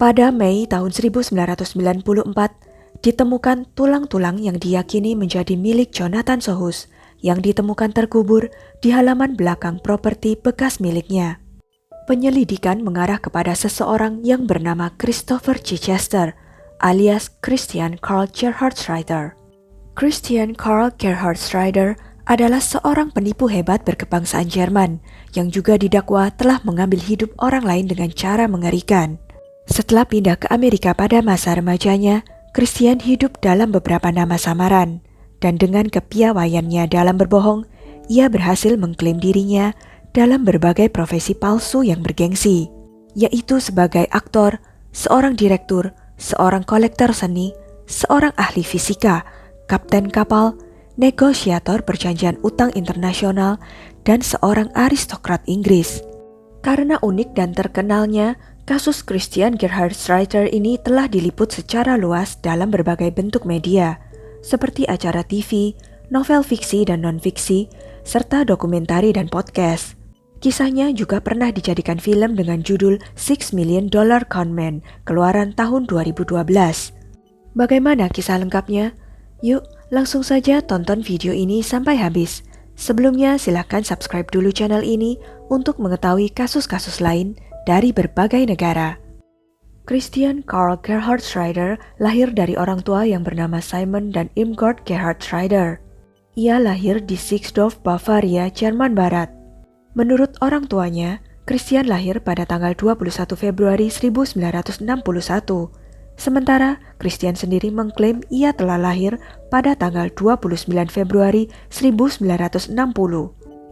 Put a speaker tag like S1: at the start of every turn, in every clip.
S1: Pada Mei tahun 1994, ditemukan tulang-tulang yang diyakini menjadi milik Jonathan Sohus yang ditemukan terkubur di halaman belakang properti bekas miliknya. Penyelidikan mengarah kepada seseorang yang bernama Christopher Chichester alias Christian Karl Gerhard Schrader. Christian Karl Gerhard Schrader adalah seorang penipu hebat berkebangsaan Jerman yang juga didakwa telah mengambil hidup orang lain dengan cara mengerikan. Setelah pindah ke Amerika pada masa remajanya, Christian hidup dalam beberapa nama samaran, dan dengan kepiawaiannya dalam berbohong, ia berhasil mengklaim dirinya dalam berbagai profesi palsu yang bergengsi, yaitu sebagai aktor, seorang direktur, seorang kolektor seni, seorang ahli fisika, kapten kapal, negosiator perjanjian utang internasional, dan seorang aristokrat Inggris. Karena unik dan terkenalnya, kasus Christian Gerhard Schrader ini telah diliput secara luas dalam berbagai bentuk media, seperti acara TV, novel fiksi dan non-fiksi, serta dokumentari dan podcast. Kisahnya juga pernah dijadikan film dengan judul $6 Million Conman, keluaran tahun 2012. Bagaimana kisah lengkapnya? Yuk, langsung saja tonton video ini sampai habis. Sebelumnya, silakan subscribe dulu channel ini untuk mengetahui kasus-kasus lain dari berbagai negara. Christian Karl Gerhard Schrader lahir dari orang tua yang bernama Simon dan Irmgard Gerhard Schrader. Ia lahir di Sixdorf, Bavaria, Jerman Barat. Menurut orang tuanya, Christian lahir pada tanggal 21 Februari 1961. Sementara Christian sendiri mengklaim ia telah lahir pada tanggal 29 Februari 1960.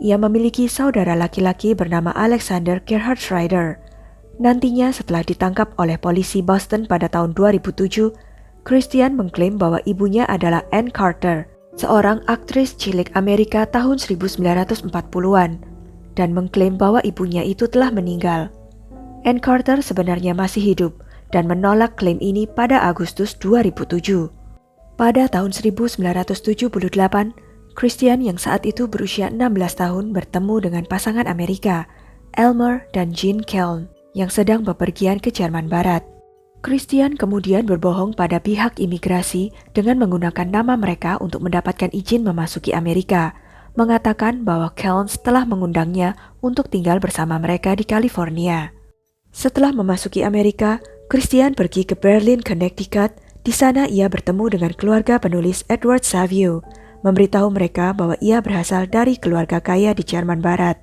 S1: Ia memiliki saudara laki-laki bernama Alexander Gerhard Schrader. Nantinya setelah ditangkap oleh polisi Boston pada tahun 2007, Christian mengklaim bahwa ibunya adalah Anne Carter, seorang aktris cilik Amerika tahun 1940-an, dan mengklaim bahwa ibunya itu telah meninggal. Anne Carter sebenarnya masih hidup dan menolak klaim ini pada Agustus 2007. Pada tahun 1978, Christian yang saat itu berusia 16 tahun bertemu dengan pasangan Amerika, Elmer dan Jean Keln, yang sedang bepergian ke Jerman Barat. Christian kemudian berbohong pada pihak imigrasi dengan menggunakan nama mereka untuk mendapatkan izin memasuki Amerika, mengatakan bahwa Keln telah mengundangnya untuk tinggal bersama mereka di California. Setelah memasuki Amerika, Christian pergi ke Berlin, Connecticut. Di sana ia bertemu dengan keluarga penulis Edward Savio, memberitahu mereka bahwa ia berasal dari keluarga kaya di Jerman Barat.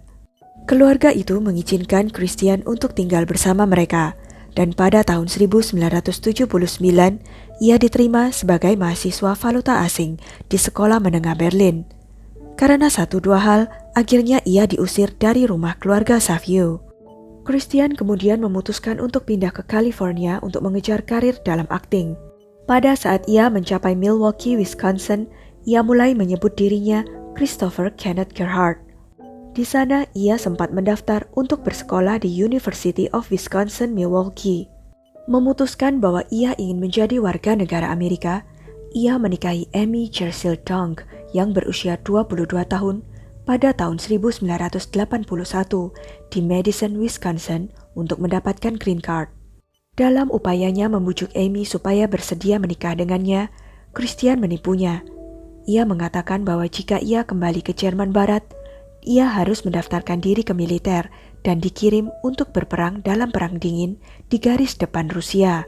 S1: Keluarga itu mengizinkan Christian untuk tinggal bersama mereka, dan pada tahun 1979 ia diterima sebagai mahasiswa valuta asing di sekolah menengah Berlin. Karena satu dua hal, akhirnya ia diusir dari rumah keluarga Savio. Christian kemudian memutuskan untuk pindah ke California untuk mengejar karir dalam akting. Pada saat ia mencapai Milwaukee, Wisconsin, ia mulai menyebut dirinya Christopher Kenneth Gerhard. Di sana ia sempat mendaftar untuk bersekolah di University of Wisconsin-Milwaukee. Memutuskan bahwa ia ingin menjadi warga negara Amerika, ia menikahi Amy Jersil Dong yang berusia 22 tahun pada tahun 1981 di Madison, Wisconsin untuk mendapatkan green card. Dalam upayanya membujuk Amy supaya bersedia menikah dengannya, Christian menipunya. Ia mengatakan bahwa jika ia kembali ke Jerman Barat, ia harus mendaftarkan diri ke militer dan dikirim untuk berperang dalam Perang Dingin di garis depan Rusia.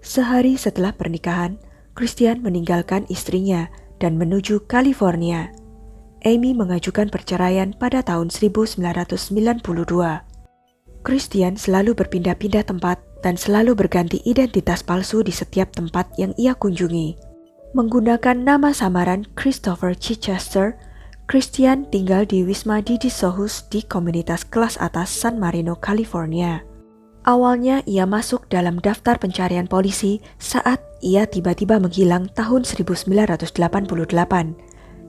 S1: Sehari setelah pernikahan, Christian meninggalkan istrinya dan menuju California. Amy mengajukan perceraian pada tahun 1992. Christian selalu berpindah-pindah tempat dan selalu berganti identitas palsu di setiap tempat yang ia kunjungi. Menggunakan nama samaran Christopher Chichester, Christian tinggal di Wisma Didi Sohus di komunitas kelas atas San Marino, California. Awalnya ia masuk dalam daftar pencarian polisi saat ia tiba-tiba menghilang tahun 1988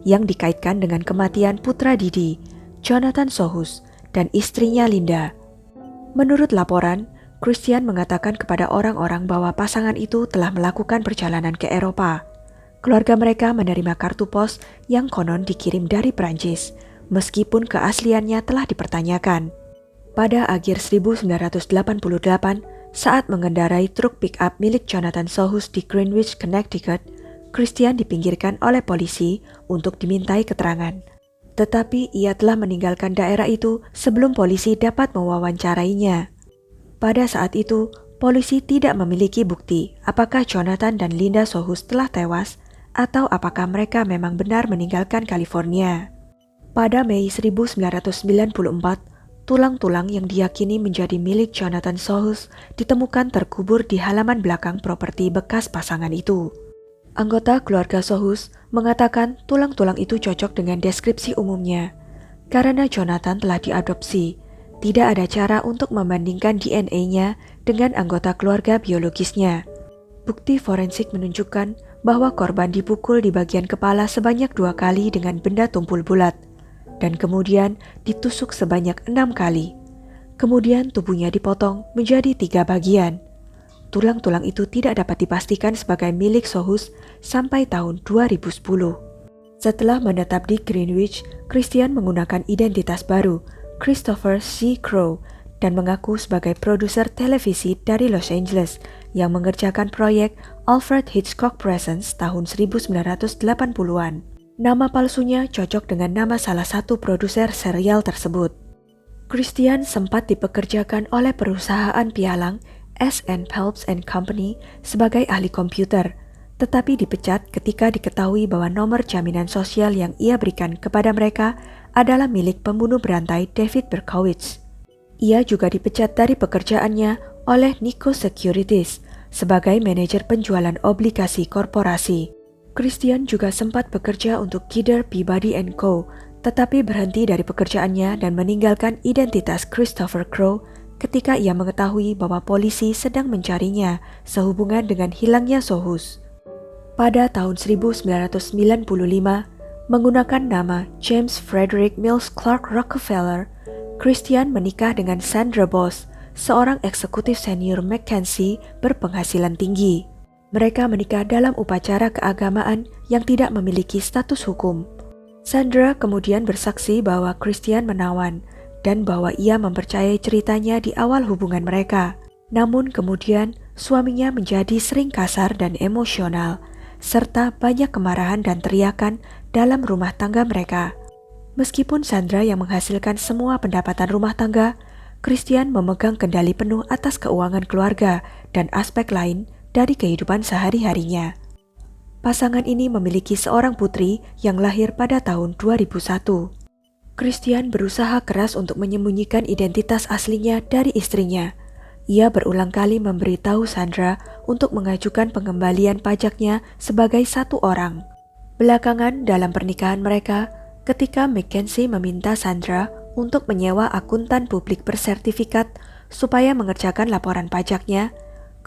S1: yang dikaitkan dengan kematian putra Didi, Jonathan Sohus, dan istrinya Linda. Menurut laporan, Christian mengatakan kepada orang-orang bahwa pasangan itu telah melakukan perjalanan ke Eropa. Keluarga mereka menerima kartu pos yang konon dikirim dari Prancis, meskipun keasliannya telah dipertanyakan. Pada akhir 1988, Saat mengendarai truk pick-up milik Jonathan Sohus di Greenwich, Connecticut, Christian dipinggirkan oleh polisi untuk dimintai keterangan. Tetapi ia telah meninggalkan daerah itu sebelum polisi dapat mewawancarainya. Pada saat itu, polisi tidak memiliki bukti apakah Jonathan dan Linda Sohus telah tewas atau apakah mereka memang benar meninggalkan California. Pada Mei 1994, tulang-tulang yang diyakini menjadi milik Jonathan Sohus ditemukan terkubur di halaman belakang properti bekas pasangan itu. Anggota keluarga Sohus mengatakan tulang-tulang itu cocok dengan deskripsi umumnya. Karena Jonathan telah diadopsi, tidak ada cara untuk membandingkan DNA-nya dengan anggota keluarga biologisnya. Bukti forensik menunjukkan bahwa korban dipukul di bagian kepala sebanyak 2 kali dengan benda tumpul bulat, dan kemudian ditusuk sebanyak 6 kali. Kemudian tubuhnya dipotong menjadi 3 bagian. Tulang-tulang itu tidak dapat dipastikan sebagai milik Sohus sampai tahun 2010. Setelah menetap di Greenwich, Christian menggunakan identitas baru, Christopher C. Crowe, dan mengaku sebagai produser televisi dari Los Angeles yang mengerjakan proyek Alfred Hitchcock Presents tahun 1980-an. Nama palsunya cocok dengan nama salah satu produser serial tersebut. Christian sempat dipekerjakan oleh perusahaan pialang S.N. Phelps and Company sebagai ahli komputer, tetapi dipecat ketika diketahui bahwa nomor jaminan sosial yang ia berikan kepada mereka adalah milik pembunuh berantai David Berkowitz. Ia juga dipecat dari pekerjaannya oleh Nikko Securities sebagai manajer penjualan obligasi korporasi. Christian juga sempat bekerja untuk Kidder Peabody & Co., tetapi berhenti dari pekerjaannya dan meninggalkan identitas Christopher Crowe ketika ia mengetahui bahwa polisi sedang mencarinya sehubungan dengan hilangnya Sohus. Pada tahun 1995, menggunakan nama James Frederick Mills Clark Rockefeller, Christian menikah dengan Sandra Boss, seorang eksekutif senior McKinsey berpenghasilan tinggi. Mereka menikah dalam upacara keagamaan yang tidak memiliki status hukum. Sandra kemudian bersaksi bahwa Christian menawan dan bahwa ia mempercayai ceritanya di awal hubungan mereka. Namun kemudian suaminya menjadi sering kasar dan emosional, serta banyak kemarahan dan teriakan dalam rumah tangga mereka. Meskipun Sandra yang menghasilkan semua pendapatan rumah tangga, Christian memegang kendali penuh atas keuangan keluarga dan aspek lain dari kehidupan sehari-harinya. Pasangan ini memiliki seorang putri yang lahir pada tahun 2001. Christian berusaha keras untuk menyembunyikan identitas aslinya dari istrinya. Ia berulang kali memberitahu Sandra untuk mengajukan pengembalian pajaknya sebagai satu orang. Belakangan dalam pernikahan mereka, ketika McKinsey meminta Sandra untuk menyewa akuntan publik bersertifikat supaya mengerjakan laporan pajaknya,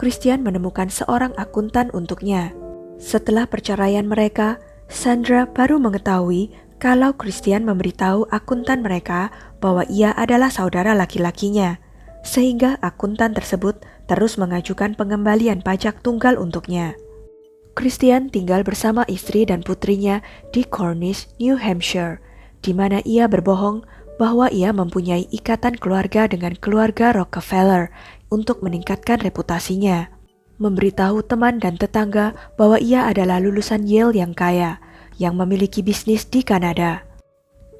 S1: Christian menemukan seorang akuntan untuknya. Setelah perceraian mereka, Sandra baru mengetahui kalau Christian memberitahu akuntan mereka bahwa ia adalah saudara laki-lakinya, sehingga akuntan tersebut terus mengajukan pengembalian pajak tunggal untuknya. Christian tinggal bersama istri dan putrinya di Cornish, New Hampshire, di mana ia berbohong bahwa ia mempunyai ikatan keluarga dengan keluarga Rockefeller untuk meningkatkan reputasinya, memberitahu teman dan tetangga bahwa ia adalah lulusan Yale yang kaya, yang memiliki bisnis di Kanada.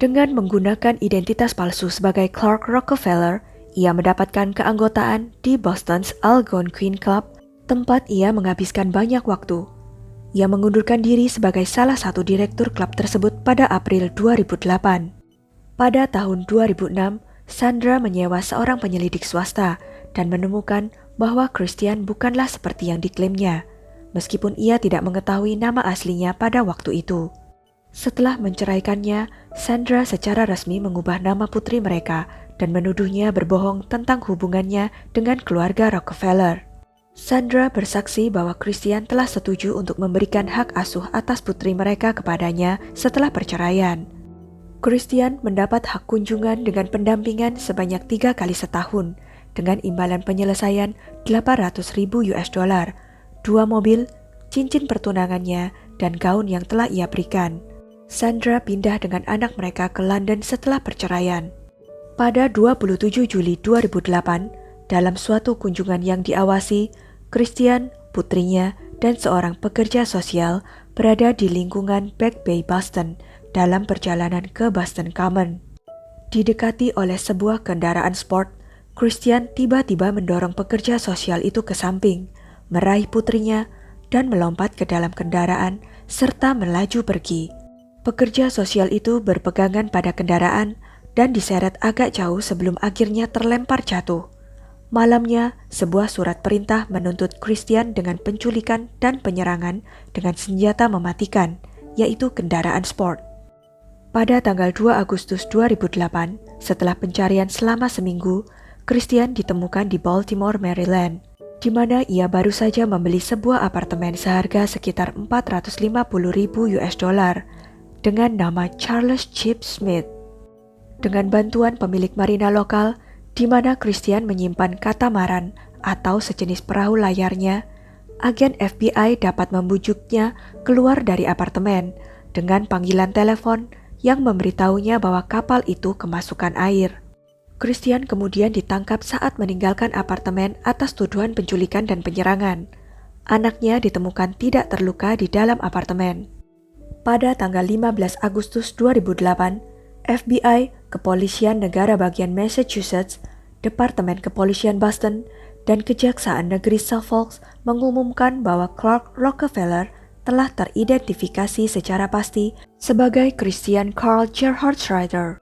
S1: Dengan menggunakan identitas palsu sebagai Clark Rockefeller, ia mendapatkan keanggotaan di Boston's Algonquin Club, tempat ia menghabiskan banyak waktu. Ia mengundurkan diri sebagai salah satu direktur klub tersebut pada April 2008. Pada tahun 2006, Sandra menyewa seorang penyelidik swasta dan menemukan bahwa Christian bukanlah seperti yang diklaimnya, meskipun ia tidak mengetahui nama aslinya pada waktu itu. Setelah menceraikannya, Sandra secara resmi mengubah nama putri mereka dan menuduhnya berbohong tentang hubungannya dengan keluarga Rockefeller. Sandra bersaksi bahwa Christian telah setuju untuk memberikan hak asuh atas putri mereka kepadanya setelah perceraian. Christian mendapat hak kunjungan dengan pendampingan sebanyak 3 kali setahun, dengan imbalan penyelesaian $800.000, 2 mobil, cincin pertunangannya, dan gaun yang telah ia berikan. Sandra pindah dengan anak mereka ke London setelah perceraian. Pada 27 Juli 2008, dalam suatu kunjungan yang diawasi, Christian, putrinya, dan seorang pekerja sosial berada di lingkungan Back Bay, Boston dalam perjalanan ke Boston Common. Didekati oleh sebuah kendaraan sport, Christian tiba-tiba mendorong pekerja sosial itu ke samping, meraih putrinya, dan melompat ke dalam kendaraan serta melaju pergi. Pekerja sosial itu berpegangan pada kendaraan dan diseret agak jauh sebelum akhirnya terlempar jatuh. Malamnya, sebuah surat perintah menuntut Christian dengan penculikan dan penyerangan dengan senjata mematikan, yaitu kendaraan sport. Pada tanggal 2 Agustus 2008, setelah pencarian selama seminggu, Christian ditemukan di Baltimore, Maryland, di mana ia baru saja membeli sebuah apartemen seharga sekitar $450.000 dengan nama Charles Chip Smith. Dengan bantuan pemilik marina lokal, di mana Christian menyimpan katamaran atau sejenis perahu layarnya, agen FBI dapat membujuknya keluar dari apartemen dengan panggilan telepon yang memberitahunya bahwa kapal itu kemasukan air. Christian kemudian ditangkap saat meninggalkan apartemen atas tuduhan penculikan dan penyerangan. Anaknya ditemukan tidak terluka di dalam apartemen. Pada tanggal 15 Agustus 2008, FBI, Kepolisian Negara Bagian Massachusetts, Departemen Kepolisian Boston, dan Kejaksaan Negeri Suffolk mengumumkan bahwa Clark Rockefeller telah teridentifikasi secara pasti sebagai Christian Carl Gerhard Schrader.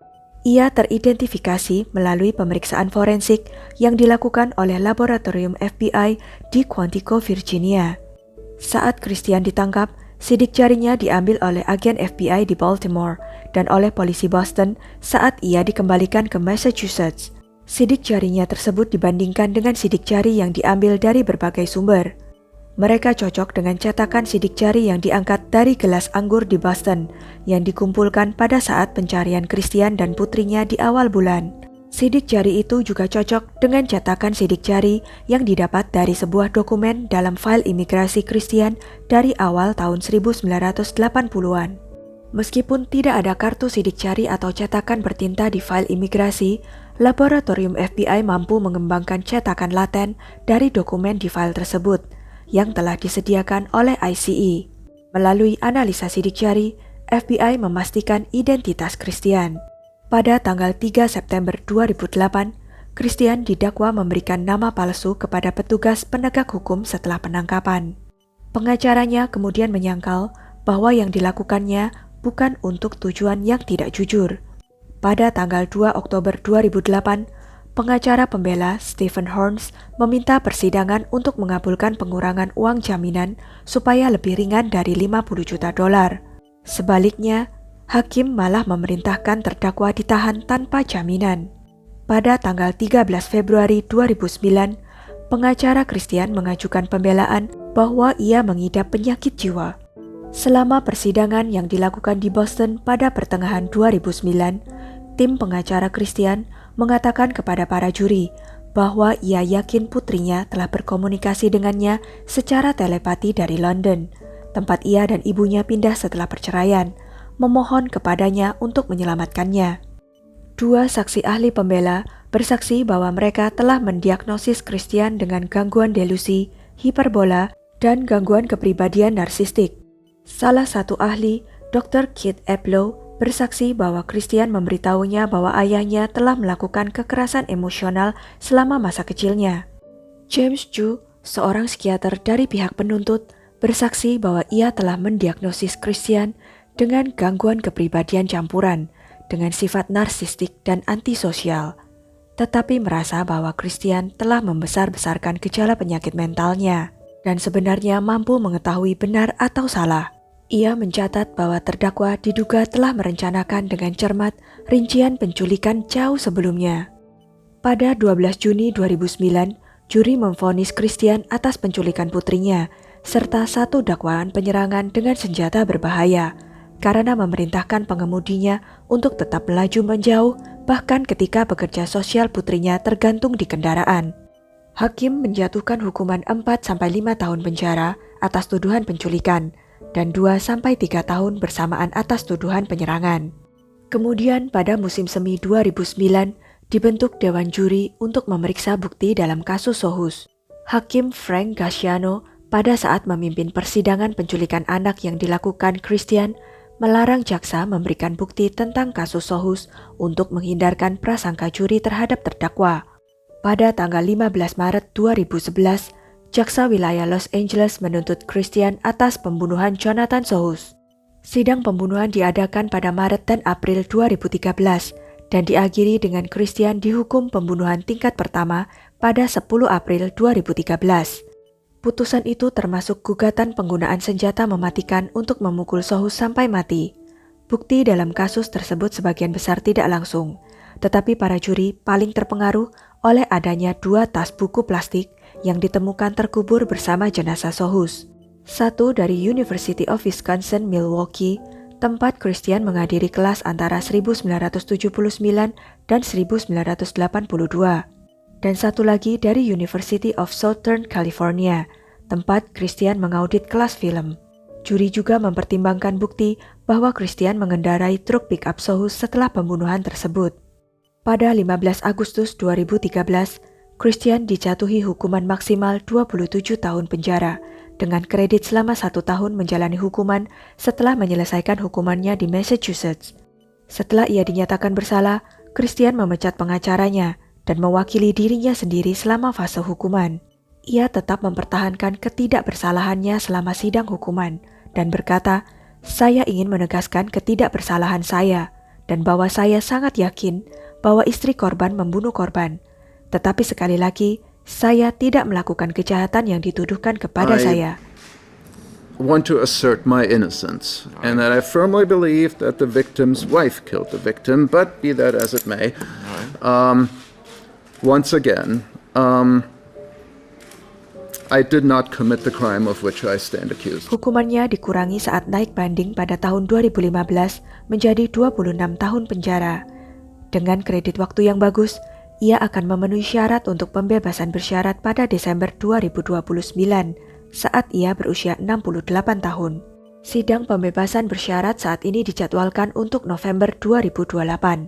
S1: Ia teridentifikasi melalui pemeriksaan forensik yang dilakukan oleh laboratorium FBI di Quantico, Virginia. Saat Christian ditangkap, sidik jarinya diambil oleh agen FBI di Baltimore dan oleh polisi Boston saat ia dikembalikan ke Massachusetts. Sidik jarinya tersebut dibandingkan dengan sidik jari yang diambil dari berbagai sumber. Mereka cocok dengan cetakan sidik jari yang diangkat dari gelas anggur di Boston yang dikumpulkan pada saat pencarian Christian dan putrinya di awal bulan. Sidik jari itu juga cocok dengan cetakan sidik jari yang didapat dari sebuah dokumen dalam file imigrasi Christian dari awal tahun 1980-an. Meskipun tidak ada kartu sidik jari atau cetakan bertinta di file imigrasi, laboratorium FBI mampu mengembangkan cetakan laten dari dokumen di file tersebut yang telah disediakan oleh ICE. Melalui analisa sidik jari, FBI memastikan identitas Christian. Pada tanggal 3 September 2008, Christian didakwa memberikan nama palsu kepada petugas penegak hukum setelah penangkapan. Pengacaranya kemudian menyangkal bahwa yang dilakukannya bukan untuk tujuan yang tidak jujur. Pada tanggal 2 Oktober 2008, pengacara pembela Stephen Horns meminta persidangan untuk mengabulkan pengurangan uang jaminan supaya lebih ringan dari $50 juta. Sebaliknya, hakim malah memerintahkan terdakwa ditahan tanpa jaminan. Pada tanggal 13 Februari 2009, pengacara Christian mengajukan pembelaan bahwa ia mengidap penyakit jiwa. Selama persidangan yang dilakukan di Boston pada pertengahan 2009, tim pengacara Christian mengatakan kepada para juri bahwa ia yakin putrinya telah berkomunikasi dengannya secara telepati dari London, tempat ia dan ibunya pindah setelah perceraian, memohon kepadanya untuk menyelamatkannya. Dua saksi ahli pembela bersaksi bahwa mereka telah mendiagnosis Christian dengan gangguan delusi, hiperbola, dan gangguan kepribadian narsistik. Salah satu ahli, Dr. Keith Eplow, bersaksi bahwa Christian memberitahunya bahwa ayahnya telah melakukan kekerasan emosional selama masa kecilnya. James Chu, seorang psikiater dari pihak penuntut, bersaksi bahwa ia telah mendiagnosis Christian dengan gangguan kepribadian campuran, dengan sifat narsistik dan antisosial, tetapi merasa bahwa Christian telah membesar-besarkan gejala penyakit mentalnya dan sebenarnya mampu mengetahui benar atau salah. Ia mencatat bahwa terdakwa diduga telah merencanakan dengan cermat rincian penculikan jauh sebelumnya. Pada 12 Juni 2009, juri memvonis Christian atas penculikan putrinya, serta satu dakwaan penyerangan dengan senjata berbahaya, karena memerintahkan pengemudinya untuk tetap melaju menjauh, bahkan ketika pekerja sosial putrinya tergantung di kendaraan. Hakim menjatuhkan hukuman 4-5 tahun penjara atas tuduhan penculikan, dan 2-3 tahun bersamaan atas tuduhan penyerangan. Kemudian pada musim semi 2009, Dibentuk Dewan Juri untuk memeriksa bukti dalam kasus Sohus. Hakim Frank Gasciano pada saat memimpin persidangan penculikan anak yang dilakukan Christian melarang jaksa memberikan bukti tentang kasus Sohus untuk menghindarkan prasangka juri terhadap terdakwa. Pada tanggal 15 Maret 2011, jaksa wilayah Los Angeles menuntut Christian atas pembunuhan Jonathan Sohus. Sidang pembunuhan diadakan pada Maret dan April 2013 dan diakhiri dengan Christian dihukum pembunuhan tingkat pertama pada 10 April 2013. Putusan itu termasuk gugatan penggunaan senjata mematikan untuk memukul Sohus sampai mati. Bukti dalam kasus tersebut sebagian besar tidak langsung, tetapi para juri paling terpengaruh oleh adanya 2 tas buku plastik yang ditemukan terkubur bersama jenazah Sohus. Satu dari University of Wisconsin, Milwaukee, tempat Christian menghadiri kelas antara 1979 dan 1982. Dan satu lagi dari University of Southern California, tempat Christian mengaudit kelas film. Juri juga mempertimbangkan bukti bahwa Christian mengendarai truk pick-up Sohus setelah pembunuhan tersebut. Pada 15 Agustus 2013, Christian dijatuhi hukuman maksimal 27 tahun penjara dengan kredit selama 1 tahun menjalani hukuman setelah menyelesaikan hukumannya di Massachusetts. Setelah ia dinyatakan bersalah, Christian memecat pengacaranya dan mewakili dirinya sendiri selama fase hukuman. Ia tetap mempertahankan ketidakbersalahannya selama sidang hukuman dan berkata, "Saya ingin menegaskan ketidakbersalahan saya dan bahwa saya sangat yakin bahwa istri korban membunuh korban. Tetapi sekali lagi, saya tidak melakukan kejahatan yang dituduhkan kepada saya.
S2: I want to assert my innocence, and that I firmly believe that the victim's wife killed the victim, but be that as it may, once again, I did not commit the crime of which I stand accused."
S1: Hukumannya dikurangi saat naik banding pada tahun 2015 menjadi 26 tahun penjara. Dengan kredit waktu yang bagus, ia akan memenuhi syarat untuk pembebasan bersyarat pada Desember 2029 saat ia berusia 68 tahun. Sidang pembebasan bersyarat saat ini dijadwalkan untuk November 2028.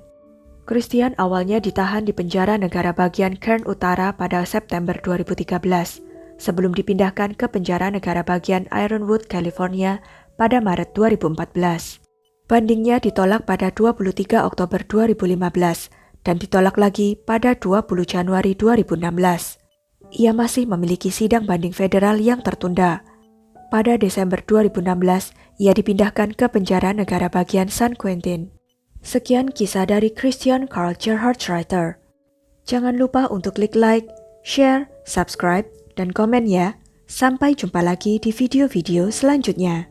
S1: Christian awalnya ditahan di penjara negara bagian Kern Utara pada September 2013 sebelum dipindahkan ke penjara negara bagian Ironwood, California pada Maret 2014. Bandingnya ditolak pada 23 Oktober 2015 dan ditolak lagi pada 20 Januari 2016. Ia masih memiliki sidang banding federal yang tertunda. Pada Desember 2016, ia dipindahkan ke penjara negara bagian San Quentin. Sekian kisah dari Christian Karl Gerhard Schreiter. Jangan lupa untuk klik like, share, subscribe, dan komen ya. Sampai jumpa lagi di video-video selanjutnya.